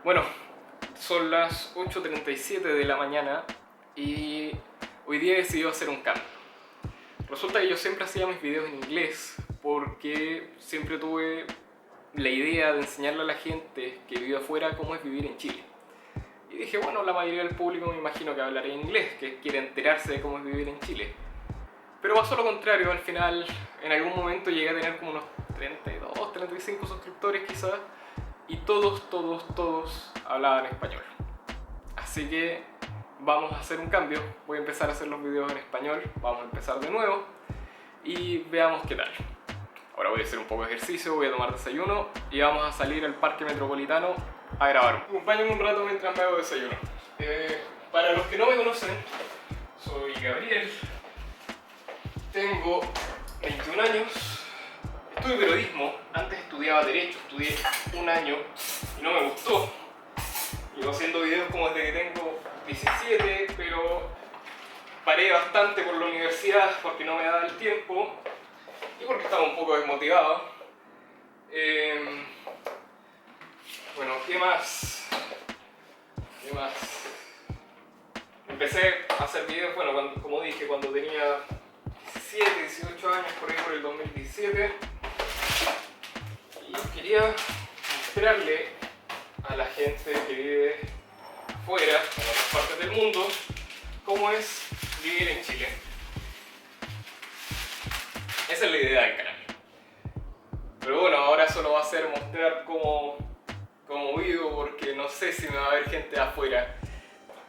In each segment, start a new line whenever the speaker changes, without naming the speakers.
Bueno, son las 8:37 de la mañana y hoy día he decidido hacer un cambio. Resulta que yo siempre hacía mis videos en inglés porque siempre tuve la idea de enseñarle a la gente que vive afuera cómo es vivir en Chile. Y dije, bueno, la mayoría del público me imagino que hablará inglés, que quiere enterarse de cómo es vivir en Chile. Pero pasó lo contrario, al final en algún momento llegué a tener como unos 32, 35 suscriptores quizás, y todos hablaban español. Así que vamos a hacer un cambio, voy a empezar a hacer los videos en español, vamos a empezar de nuevo y veamos qué tal. Ahora voy a hacer un poco de ejercicio, voy a tomar desayuno y vamos a salir al Parque Metropolitano a grabar. Acompáñenme un rato mientras me hago desayuno. Para los que no me conocen, soy Gabriel, tengo 21 años, estudio periodismo, antes estudiaba Derecho, estudié un año y no me gustó. Llevo haciendo videos como desde que tengo 17, pero paré bastante por la universidad porque no me daba el tiempo y porque estaba un poco desmotivado. Bueno, ¿qué más? Empecé a hacer videos, bueno, como dije, cuando tenía 17, 18 años, por ahí por el 2017. Y quería mostrarle a la gente que vive fuera, en otras partes del mundo, cómo es vivir en Chile. Esa es la idea del canal. Pero bueno, ahora solo va a ser mostrar cómo vivo, porque no sé si me va a ver gente de afuera.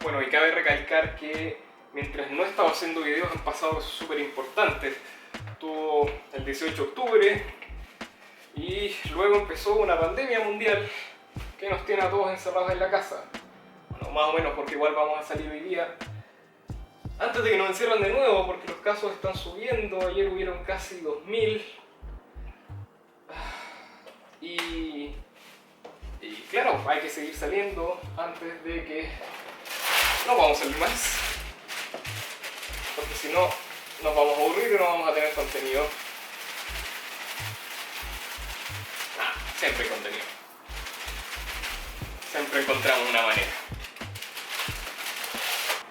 Bueno, y cabe recalcar que mientras no estaba haciendo videos han pasado cosas súper importantes. Estuvo el 18 de octubre y luego empezó una pandemia mundial que nos tiene a todos encerrados en la casa. Bueno, más o menos, porque igual vamos a salir hoy día antes de que nos encierren de nuevo, porque los casos están subiendo. Ayer hubieron casi 2000 y claro, hay que seguir saliendo antes de que no vamos a salir más, porque si no nos vamos a aburrir y no vamos a tener contenido. Siempre hay contenido, siempre encontramos una manera.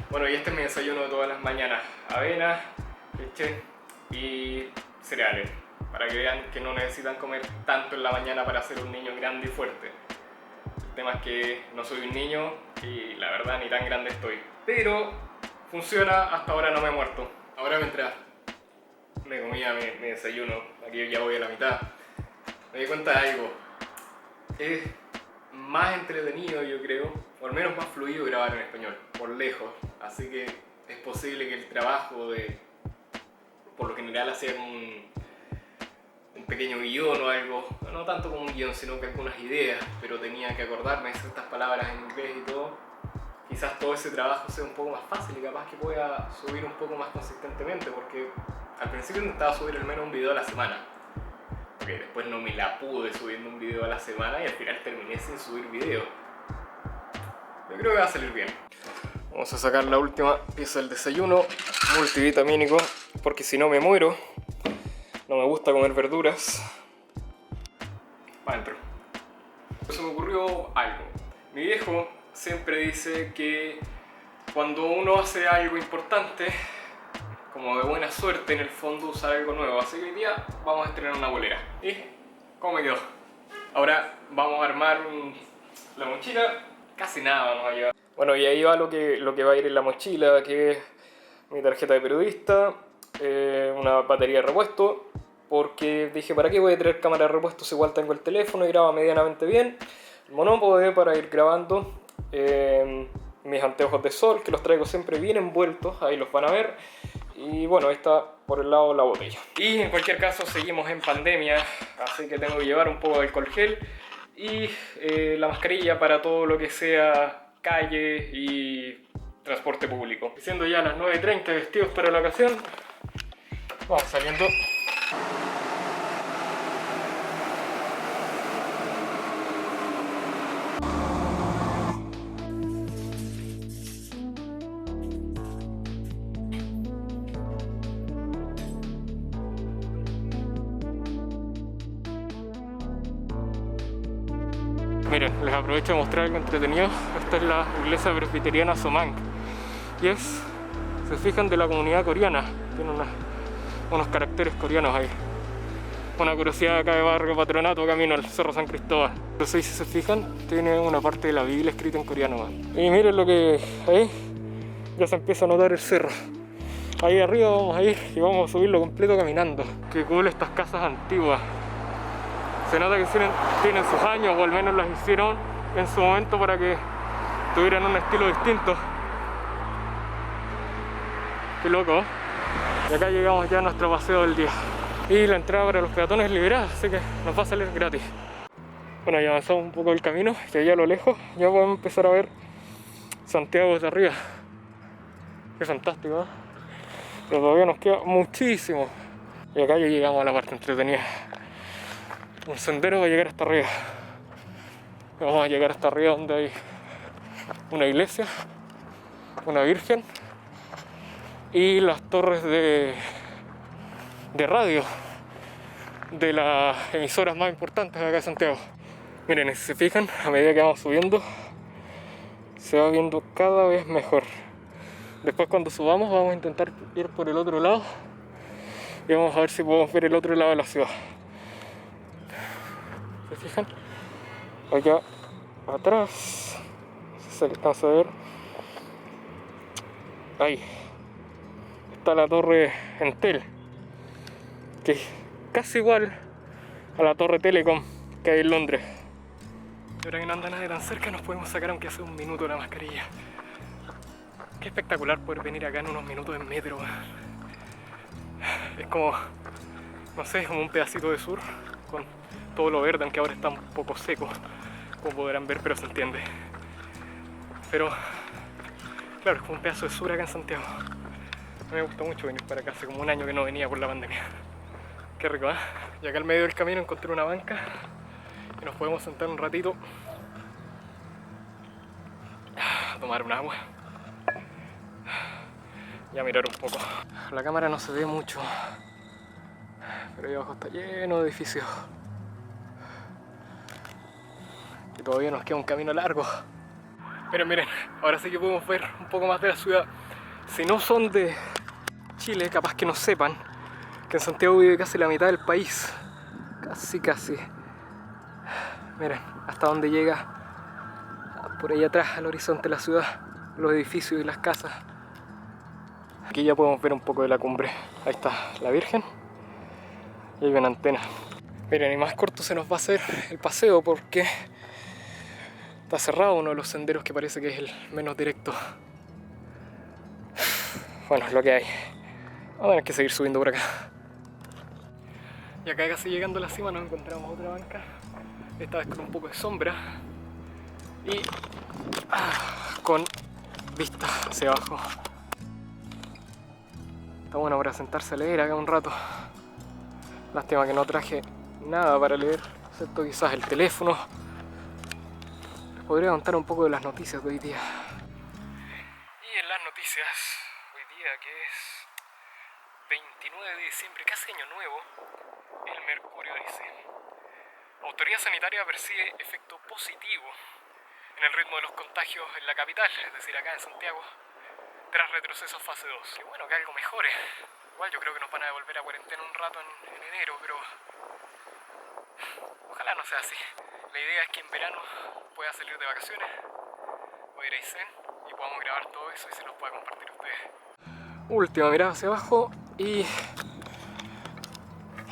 Bueno, y este es mi desayuno de todas las mañanas: avena, leche y cereales, para que vean que no necesitan comer tanto en la mañana para ser un niño grande y fuerte. El tema es que no soy un niño y la verdad ni tan grande estoy, pero funciona, hasta ahora no me he muerto. Ahora mientras me comía mi desayuno, aquí ya voy a la mitad, me di cuenta de algo: es más entretenido, yo creo, o al menos más fluido grabar en español, por lejos. Así que es posible que el trabajo por lo general, hacer un pequeño guión o algo, no tanto como un guión, sino que algunas ideas, pero tenía que acordarme de ciertas palabras en inglés y todo. Quizás todo ese trabajo sea un poco más fácil y capaz que pueda subir un poco más consistentemente, porque al principio intentaba subir al menos un video a la semana. Okay, después no me la pude subiendo un video a la semana y al final terminé sin subir video. Yo creo que va a salir bien. Vamos a sacar la última pieza del desayuno, multivitamínico, porque si no me muero. No me gusta comer verduras. Para adentro. Se me ocurrió algo. Mi viejo siempre dice que cuando uno hace algo importante, como de buena suerte, en el fondo usar algo nuevo. Así que hoy día vamos a estrenar una bolera. ¿Y cómo me quedó? Ahora vamos a armar la mochila. Casi nada vamos a llevar. Bueno, y ahí va lo que va a ir en la mochila, que es mi tarjeta de periodista, una batería de repuesto, porque dije, ¿para qué voy a traer cámara de repuesto si igual tengo el teléfono y graba medianamente bien? El monópode para ir grabando, mis anteojos de sol, que los traigo siempre bien envueltos, ahí los van a ver. Y bueno, ahí está por el lado la botella. Y en cualquier caso seguimos en pandemia, así que tengo que llevar un poco de alcohol gel y la mascarilla para todo lo que sea calle y transporte público. Siendo ya las 9:30, vestidos para la ocasión, vamos saliendo. Miren, les aprovecho de mostrar algo entretenido. Esta es la iglesia presbiteriana Somang. Y es, se fijan, de la comunidad coreana. Tiene unos caracteres coreanos ahí. Una curiosidad acá de Barrio Patronato, camino al Cerro San Cristóbal. Entonces, si se fijan, tiene una parte de la Biblia escrita en coreano. Y miren lo que ahí ya se empieza a notar el cerro. Ahí arriba vamos a ir y vamos a subirlo completo caminando. Qué cool estas casas antiguas. Se nota que tienen sus años, o al menos las hicieron en su momento para que tuvieran un estilo distinto. Qué loco. Y acá llegamos ya a nuestro paseo del día. Y la entrada para los peatones es liberada, así que nos va a salir gratis. Bueno, ya avanzamos un poco el camino y allá a lo lejos ya podemos empezar a ver Santiago desde arriba. Qué fantástico, ¿eh? Pero todavía nos queda muchísimo. Y acá ya llegamos a la parte entretenida. Un sendero va a llegar hasta arriba. Vamos a llegar hasta arriba donde hay una iglesia, una virgen y las torres de radio de las emisoras más importantes de acá de Santiago. Miren, si se fijan, a medida que vamos subiendo se va viendo cada vez mejor. Después, cuando subamos, vamos a intentar ir por el otro lado y vamos a ver si podemos ver el otro lado de la ciudad. ¿Se fijan? Allá atrás, no sé si se alcanza a ver, ahí está la torre Entel, que es casi igual a la torre Telecom que hay en Londres. Y ahora que no anda nadie tan cerca, nos podemos sacar aunque hace un minuto la mascarilla. Qué espectacular poder venir acá en unos minutos en metro. Es como, no sé, es como un pedacito de sur con todo lo verde, aunque ahora está un poco seco, como podrán ver, pero se entiende. Pero, claro, es como un pedazo de sur acá en Santiago. A mí me gusta mucho venir para acá, hace como un año que no venía por la pandemia. Qué rico, ¿eh? Y acá al medio del camino encontré una banca y nos podemos sentar un ratito a tomar un agua y a mirar un poco. La cámara no se ve mucho, pero ahí abajo está lleno de edificios. Y todavía nos queda un camino largo. Pero miren, ahora sí que podemos ver un poco más de la ciudad. Si no son de Chile, capaz que no sepan que en Santiago vive casi la mitad del país. Casi. Miren, hasta donde llega, por ahí atrás, al horizonte de la ciudad, los edificios y las casas. Aquí ya podemos ver un poco de la cumbre. Ahí está la Virgen y hay una antena. Miren, y más corto se nos va a hacer el paseo porque está cerrado uno de los senderos que parece que es el menos directo. Bueno, es lo que hay. Vamos a tener que seguir subiendo por acá. Y acá casi llegando a la cima nos encontramos otra banca. Esta vez con un poco de sombra y con vista hacia abajo. Está bueno para sentarse a leer acá un rato. Lástima que no traje nada para leer, excepto quizás el teléfono. Les podría contar un poco de las noticias de hoy día. Y en las noticias, hoy día que es 29 de diciembre, casi año nuevo, el Mercurio dice: Autoridad Sanitaria percibe efecto positivo en el ritmo de los contagios en la capital, es decir, acá en Santiago, tras retroceso fase 2. Que bueno, que algo mejore. Igual yo creo que nos van a devolver a cuarentena un rato en enero, pero ojalá no sea así. La idea es que en verano pueda salir de vacaciones, pueda ir a Aysén y podamos grabar todo eso y se los pueda compartir a ustedes. Última mirada hacia abajo y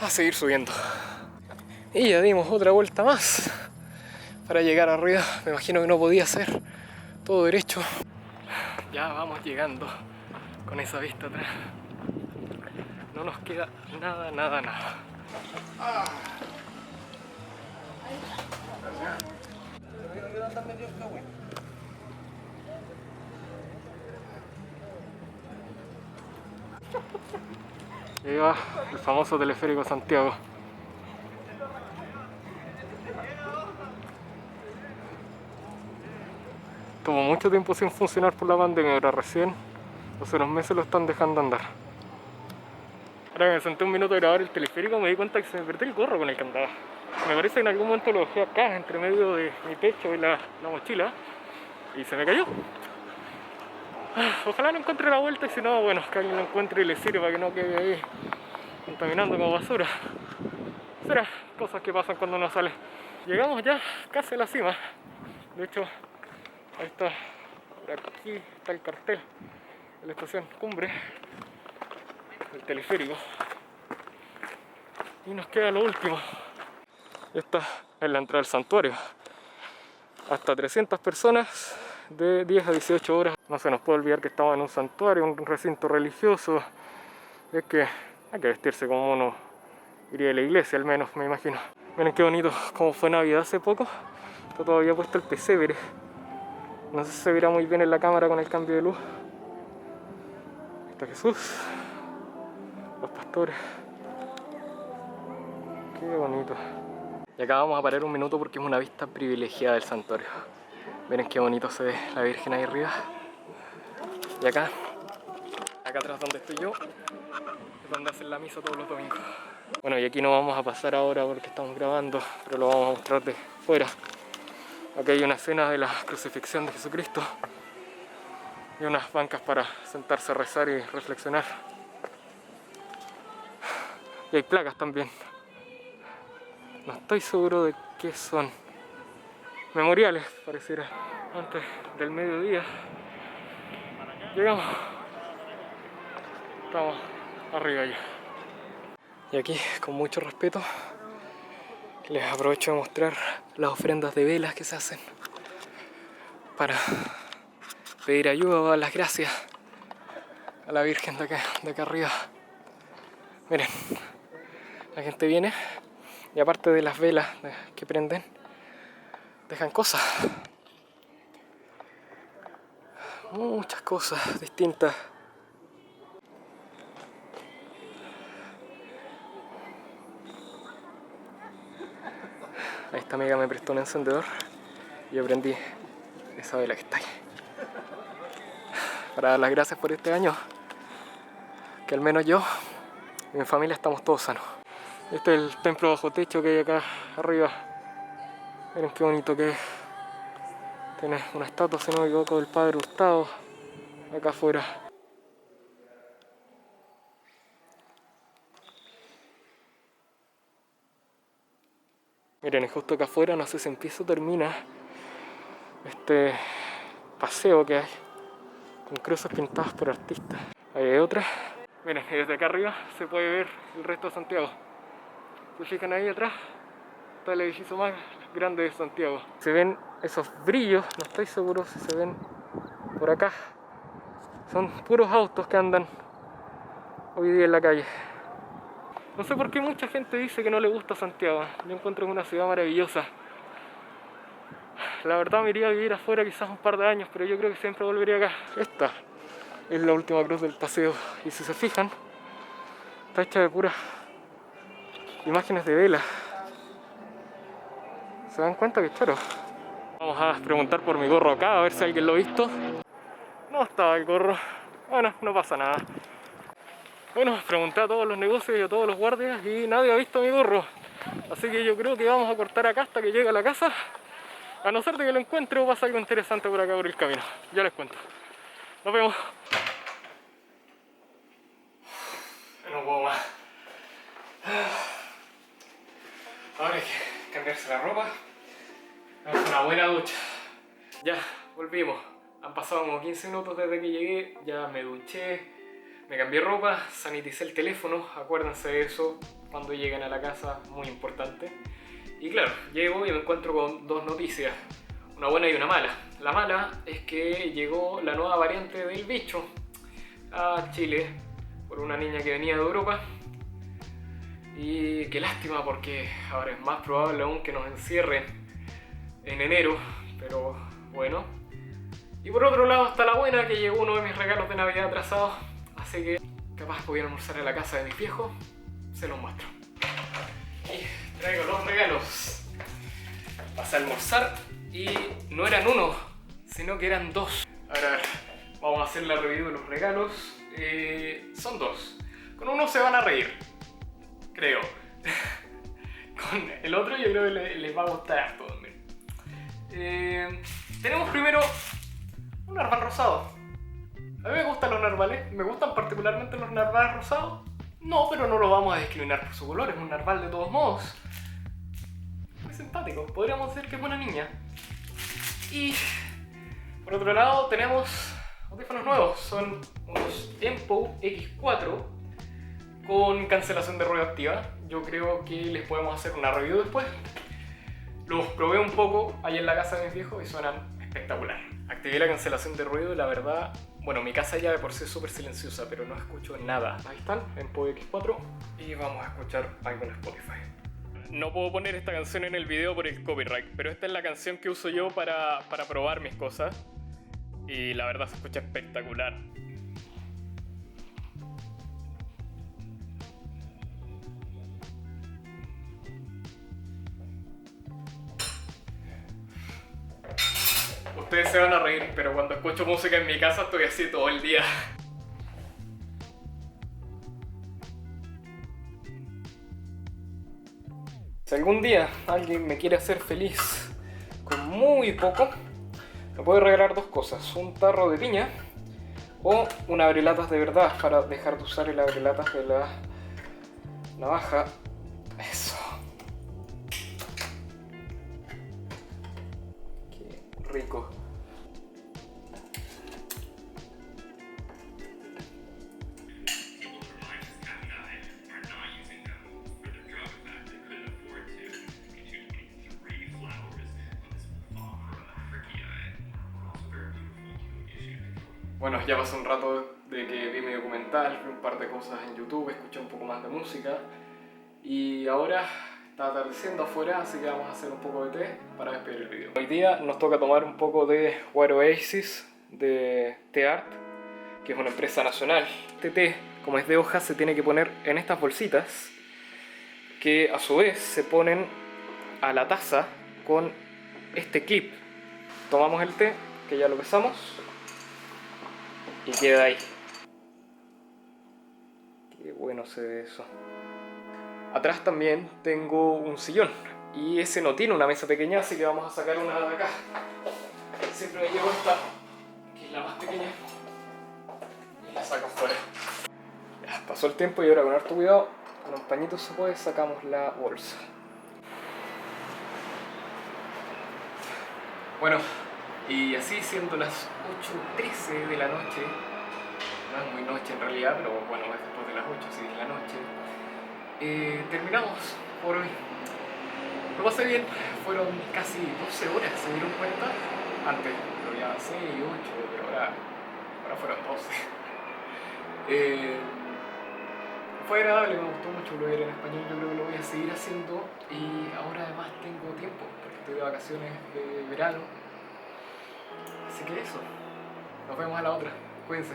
a seguir subiendo. Y ya dimos otra vuelta más para llegar arriba. Me imagino que no podía ser todo derecho. Ya vamos llegando con esa vista atrás. No nos queda nada. Ahí va el famoso teleférico Santiago. Tomó mucho tiempo sin funcionar por la pandemia, ahora recién, hace unos meses lo están dejando andar. Ahora que me senté un minuto a grabar el teleférico me di cuenta que se me perdió el gorro con el que andaba. Me parece que en algún momento lo dejé acá, entre medio de mi pecho y la mochila, y se me cayó. Ojalá no encuentre la vuelta, y si no, bueno, que alguien lo encuentre y le sirva para que no quede ahí contaminando como basura. Será cosas que pasan cuando uno sale. Llegamos ya casi a la cima. De hecho, ahí está, por aquí está el cartel de la estación Cumbre, el teleférico. Y nos queda lo último. Esta es la entrada al santuario. Hasta 300 personas de 10 a 18 horas. No se nos puede olvidar que estamos en un santuario, un recinto religioso. Es que hay que vestirse como uno iría a la iglesia, al menos, me imagino. Miren qué bonito, como fue Navidad hace poco. Está todavía puesto el pesebre. No sé si se verá muy bien en la cámara con el cambio de luz. Ahí está Jesús, los pastores. Qué bonito. Y acá vamos a parar un minuto porque es una vista privilegiada del santuario. Miren qué bonito se ve la Virgen ahí arriba. Y acá atrás donde estoy yo, es donde hacen la misa todos los domingos. Bueno, y aquí no vamos a pasar ahora porque estamos grabando, pero lo vamos a mostrar de fuera. Aquí hay una escena de la crucifixión de Jesucristo y unas bancas para sentarse a rezar y reflexionar. Y hay placas también. No estoy seguro de qué son. Memoriales, pareciera. Antes del mediodía llegamos. Estamos arriba ya. Y aquí, con mucho respeto, les aprovecho de mostrar las ofrendas de velas que se hacen para pedir ayuda o dar las gracias a la Virgen de acá arriba. Miren, la gente viene y aparte de las velas que prenden, dejan cosas. Muchas cosas distintas. Esta amiga me prestó un encendedor y yo prendí esa vela que está ahí para dar las gracias por este año, que al menos yo y mi familia estamos todos sanos. Este es el templo bajo techo que hay acá arriba. Miren qué bonito que es. Tiene una estatua, si no me equivoco, del Padre Hurtado acá afuera. Miren, y justo acá afuera, no sé si empieza o termina este paseo que hay con cruces pintadas por artistas. Ahí hay otra. Miren, y desde acá arriba se puede ver el resto de Santiago. ¿Se fijan ahí atrás? Está el edificio más grande de Santiago. Se ven esos brillos, no estoy seguro si se ven por acá. Son puros autos que andan hoy día en la calle. No sé por qué mucha gente dice que no le gusta Santiago. Yo encuentro que es una ciudad maravillosa. La verdad me iría a vivir afuera quizás un par de años, pero yo creo que siempre volvería acá. Esta es la última cruz del paseo. Y si se fijan, está hecha de puras imágenes de vela. ¿Se dan cuenta que choro? Vamos a preguntar por mi gorro acá, a ver si alguien lo ha visto. No estaba el gorro. Bueno, no pasa nada. Bueno, pregunté a todos los negocios y a todos los guardias y nadie ha visto mi gorro. Así que yo creo que vamos a cortar acá hasta que llegue a la casa. A no ser de que lo encuentre o pase algo interesante por acá por el camino. Ya les cuento. Nos vemos. No puedo más. Ahora hay que cambiarse la ropa. Una buena ducha. Ya, volvimos. Han pasado como 15 minutos desde que llegué. Ya me duché, me cambié ropa, saniticé el teléfono. Acuérdense de eso cuando lleguen a la casa, muy importante. Y claro, llego y me encuentro con dos noticias, una buena y una mala. La mala es que llegó la nueva variante del bicho a Chile por una niña que venía de Europa. Y qué lástima, porque ahora es más probable aún que nos encierren en enero, pero bueno. Y por otro lado está la buena, que llegó uno de mis regalos de Navidad atrasados, así que capaz voy a almorzar en la casa de mis viejos, se los muestro. Y traigo los regalos. Vas a almorzar y no eran uno, sino que eran dos. Ahora vamos a hacer la review de los regalos. Son dos. Con uno se van a reír, creo. con el otro yo creo que les va a gustar harto también. Tenemos primero un narval rosado. A mí me gustan los narvales, me gustan particularmente los narvales rosados. No, pero no lo vamos a discriminar por su color, es un narval de todos modos. Muy simpático, podríamos decir que es buena niña. Y por otro lado tenemos audífonos nuevos, son unos Empo X4 con cancelación de ruido activa. Yo creo que les podemos hacer una review después. Los probé un poco ahí en la casa de mis viejos y suenan espectacular. Activé la cancelación de ruido y la verdad, bueno, mi casa ya de por sí es súper silenciosa, pero no escucho nada. Ahí están, Empo X4, y vamos a escuchar algo en Spotify. No puedo poner esta canción en el video por el copyright, pero esta es la canción que uso yo para probar mis cosas. Y la verdad se escucha espectacular. Ustedes se van a reír, pero cuando escucho música en mi casa estoy así todo el día. Si algún día alguien me quiere hacer feliz con muy poco, me puede regalar dos cosas: un tarro de piña o un abrelatas de verdad para dejar de usar el abrelatas de la navaja. Eso. Qué rico. Bueno, ya pasó un rato de que vi mi documental, vi un par de cosas en YouTube, escuché un poco más de música y ahora está atardeciendo afuera, así que vamos a hacer un poco de té para despedir el video. Hoy día nos toca tomar un poco de White Oasis de Teart, que es una empresa nacional. Este té, como es de hoja, se tiene que poner en estas bolsitas que a su vez se ponen a la taza con este clip. Tomamos el té, que ya lo pesamos, y queda ahí. Qué bueno se ve eso. Atrás también tengo un sillón y ese no tiene una mesa pequeña, así que vamos a sacar una de acá. Siempre me llevo esta, que es la más pequeña, y la saco fuera. Ya, pasó el tiempo y ahora con harto cuidado, con un pañito se puede, sacamos la bolsa. Bueno, y así siendo las 8:13 de la noche, no es muy noche en realidad, pero bueno, es después de las 8, así que es la noche, terminamos por hoy. Lo pasé bien, fueron casi 12 horas, ¿se dieron cuenta? Antes lo ya 6, 8, pero ahora fueron 12. Fue agradable, me gustó mucho volver en español, yo creo que lo voy a seguir haciendo y ahora además tengo tiempo, porque estoy de vacaciones de verano. Así que eso, nos vemos a la otra, cuídense.